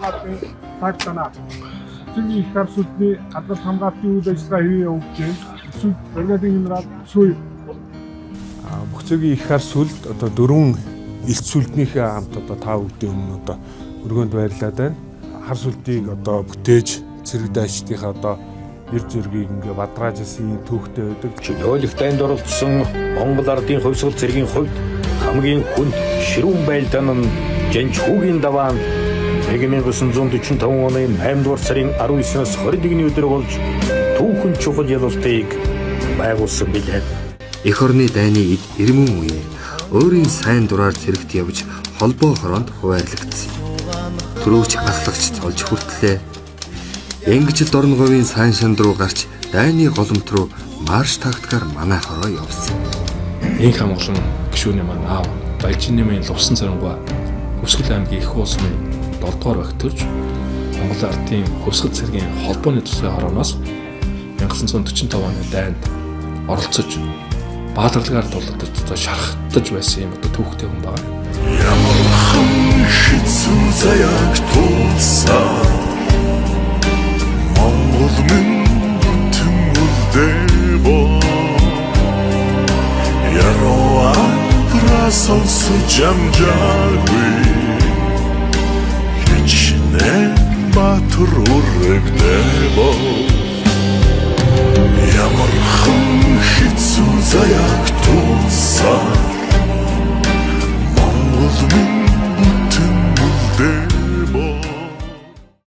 хамгаалтын цаг танаа. Бүхцөгийн их хар сүлтний гадаад хамгаалтын үйл ажиллагаа хийе явуулж байна. Эсвэл бригадын генерал Сүй. Бүхцөгийн их хар сүлд одоо 4 илт сүлднийхээ хамт одоо та бүдгийн өмнө одоо өргөнд баярлаад байна. Хар сүлдийг одоо бүтээж цэрэг дайчдынхаа одоо эр зөргийг ингээ бадраажсэн түүхтэй байдаг. Чөлөөлөх дайнд оролцсон Монгол ардын хувьсгал цэргийн хувьд хамгийн хүнд ширүүн байлдаан нь Жанчхүүгийн даваан 1945 оны 8 дугаар сарын 19-наас 21-ний өдөр болж түүхэн чухал ялалтыг байгуулсан билээ. Эх орны дайны эд эрмэн үе өөрийн сайн дураар цэрэгт явж холбоо хороонд хуваарлагдсан. Төрөөч ахлагч цолж хүртлээ. Янгичл Дорноговын сайн шанд руу гарч дайны голомт руу марш тактикаар манай хороо явсан. Инх хамглан гишүүний маань аав Баяжиннымын Лувсан царангуй Хөвсгөл аймгийн их уусны 7 дугаар багт төрж Монгол ардын Хөвсгөл цэргийн холбооны төсвийн хорооноос 1945 оны дайнд оролцож баатарлагаар дулагдаж шархтаж байсан юм одоо түүхтэй хүн байна. Ямархан хэцүү заяаг тулсан Монгол минь бүтэн үлдээбо Яроо сонсож амжаагүй хичнээн баатар үрэгдээбо